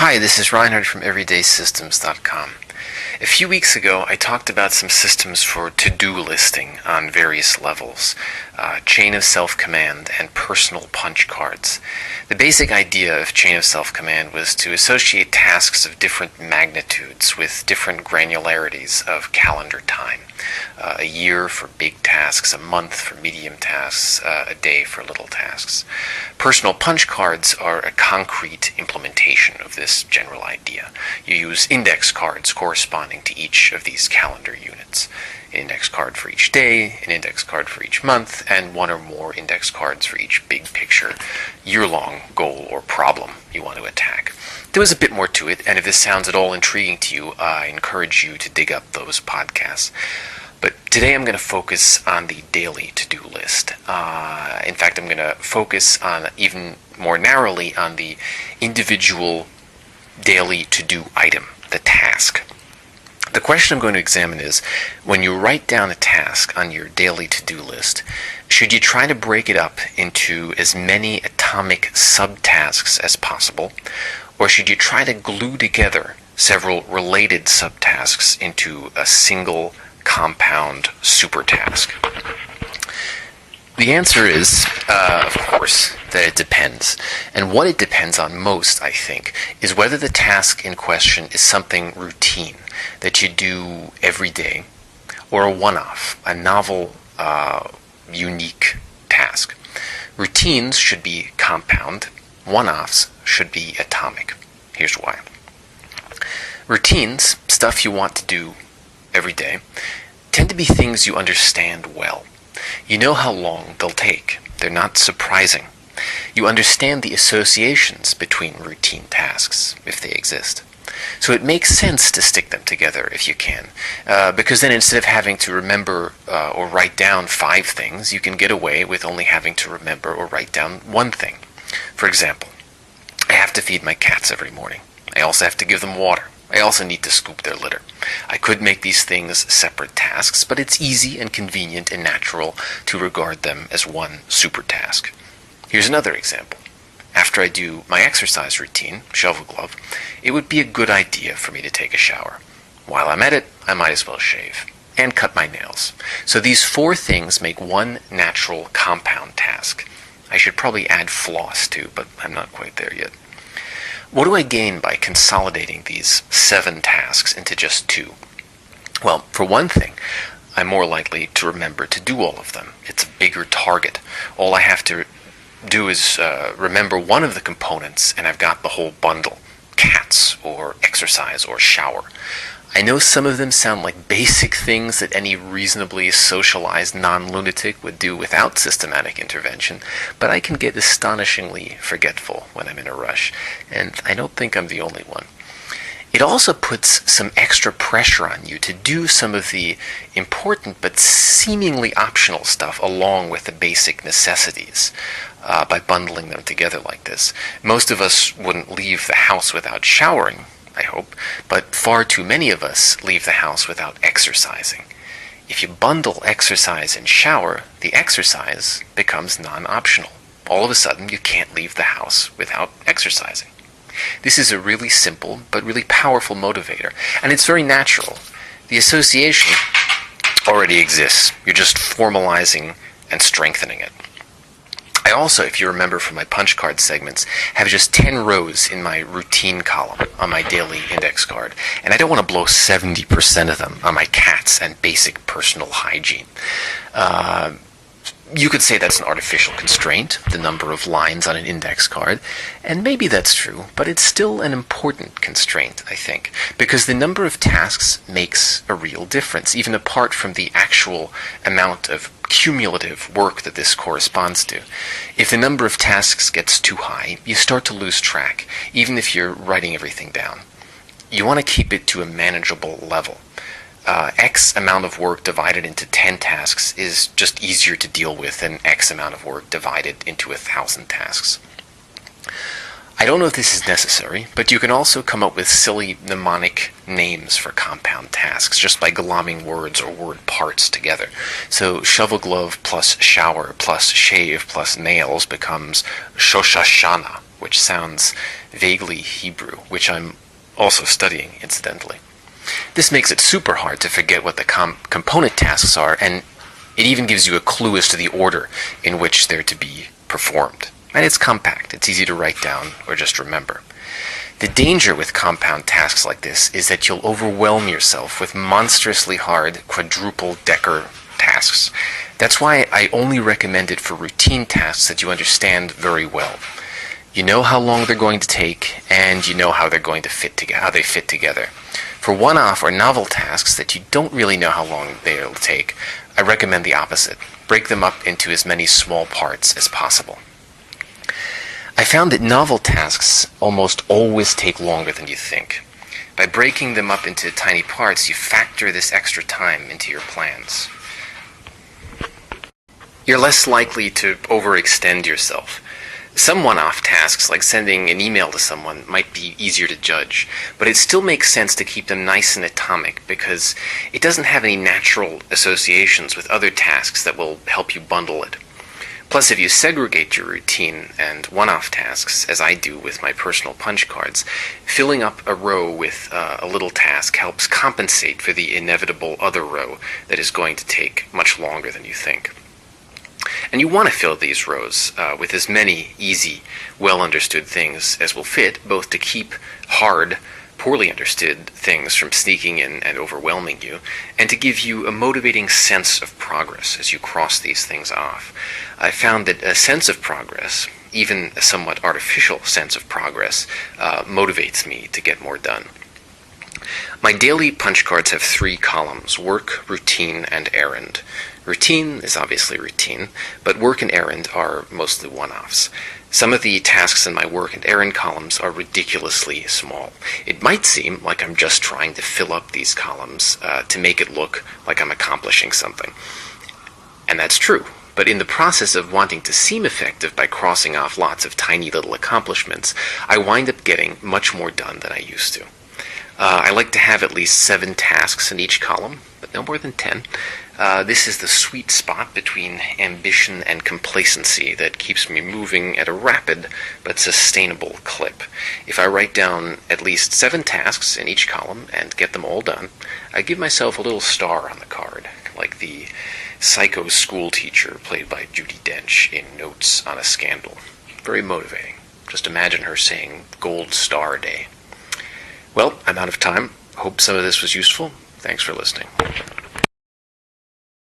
Hi, this is Reinhard from EverydaySystems.com. A few weeks ago, I talked about some systems for to-do listing on various levels, chain of self-command and personal punch cards. The basic idea of chain of self-command was to associate tasks of different magnitudes with different granularities of calendar time. A year for big tasks, a month for medium tasks, a day for little tasks. Personal punch cards are a concrete implementation of this general idea. You use index cards corresponding to each of these calendar units. An index card for each day, an index card for each month, and one or more index cards for each big picture, year-long goal or problem you want to attack. There was a bit more to it, and if this sounds at all intriguing to you, I encourage you to dig up those podcasts. But today I'm going to focus on the daily to-do list. In fact, I'm going to focus on even more narrowly on the individual daily to-do item, the task. The question I'm going to examine is, when you write down a task on your daily to-do list, should you try to break it up into as many atomic subtasks as possible, or should you try to glue together several related subtasks into a single compound super task? The answer is, of course, that it depends. And what it depends on most, I think, is whether the task in question is something routine that you do every day, or a one-off, a novel, unique task. Routines should be compound. One-offs should be atomic. Here's why. Routines, stuff you want to do every day, tend to be things you understand well. You know how long they'll take. They're not surprising. You understand the associations between routine tasks, if they exist. So it makes sense to stick them together if you can, because then instead of having to remember or write down 5 things, you can get away with only having to remember or write down 1 thing. For example, I have to feed my cats every morning. I also have to give them water. I also need to scoop their litter. I could make these things separate tasks, but it's easy and convenient and natural to regard them as one super task. Here's another example. After I do my exercise routine, shovel glove, it would be a good idea for me to take a shower. While I'm at it, I might as well shave and cut my nails. So these 4 things make one natural compound task. I should probably add floss too, but I'm not quite there yet. What do I gain by consolidating these 7 tasks into just 2? Well, for one thing, I'm more likely to remember to do all of them. It's a bigger target. All I have to do is remember one of the components, and I've got the whole bundle. Cats, or exercise, or shower. I know some of them sound like basic things that any reasonably socialized non-lunatic would do without systematic intervention, but I can get astonishingly forgetful when I'm in a rush, and I don't think I'm the only one. It also puts some extra pressure on you to do some of the important but seemingly optional stuff along with the basic necessities by bundling them together like this. Most of us wouldn't leave the house without showering, I hope, but far too many of us leave the house without exercising. If you bundle exercise and shower, the exercise becomes non-optional. All of a sudden, you can't leave the house without exercising. This is a really simple but really powerful motivator, and it's very natural. The association already exists. You're just formalizing and strengthening it. I also, if you remember from my punch card segments, have just 10 rows in my routine column on my daily index card, and I don't want to blow 70% of them on my cats and basic personal hygiene. You could say that's an artificial constraint, the number of lines on an index card, and maybe that's true, but it's still an important constraint, I think, because the number of tasks makes a real difference, even apart from the actual amount of cumulative work that this corresponds to. If the number of tasks gets too high, you start to lose track, even if you're writing everything down. You want to keep it to a manageable level. X amount of work divided into 10 tasks is just easier to deal with than X amount of work divided into 1,000 tasks. I don't know if this is necessary, but you can also come up with silly mnemonic names for compound tasks just by glomming words or word parts together. So shovel glove plus shower plus shave plus nails becomes Shoshashana, which sounds vaguely Hebrew, which I'm also studying, incidentally. This makes it super hard to forget what the component tasks are, and it even gives you a clue as to the order in which they're to be performed. And it's compact. It's easy to write down or just remember. The danger with compound tasks like this is that you'll overwhelm yourself with monstrously hard quadruple-decker tasks. That's why I only recommend it for routine tasks that you understand very well. You know how long they're going to take, and you know how they're going to fit together, how they fit together. For one-off or novel tasks that you don't really know how long they'll take, I recommend the opposite. Break them up into as many small parts as possible. I found that novel tasks almost always take longer than you think. By breaking them up into tiny parts, you factor this extra time into your plans. You're less likely to overextend yourself. Some one-off tasks, like sending an email to someone, might be easier to judge, but it still makes sense to keep them nice and atomic because it doesn't have any natural associations with other tasks that will help you bundle it. Plus, if you segregate your routine and one-off tasks, as I do with my personal punch cards, filling up a row with a little task helps compensate for the inevitable other row that is going to take much longer than you think. And you want to fill these rows with as many easy, well-understood things as will fit, both to keep hard, poorly understood things from sneaking in and overwhelming you, and to give you a motivating sense of progress as you cross these things off. I found that a sense of progress, even a somewhat artificial sense of progress, motivates me to get more done. My daily punch cards have 3 columns: work, routine, and errand. Routine is obviously routine, but work and errand are mostly one-offs. Some of the tasks in my work and errand columns are ridiculously small. It might seem like I'm just trying to fill up these columns to make it look like I'm accomplishing something. And that's true. But in the process of wanting to seem effective by crossing off lots of tiny little accomplishments, I wind up getting much more done than I used to. I like to have at least 7 tasks in each column, but no more than 10. This is the sweet spot between ambition and complacency that keeps me moving at a rapid but sustainable clip. If I write down at least 7 tasks in each column and get them all done, I give myself a little star on the card, like the psycho school teacher played by Judi Dench in Notes on a Scandal. Very motivating. Just imagine her saying Gold Star Day. Well, I'm out of time. Hope some of this was useful. Thanks for listening.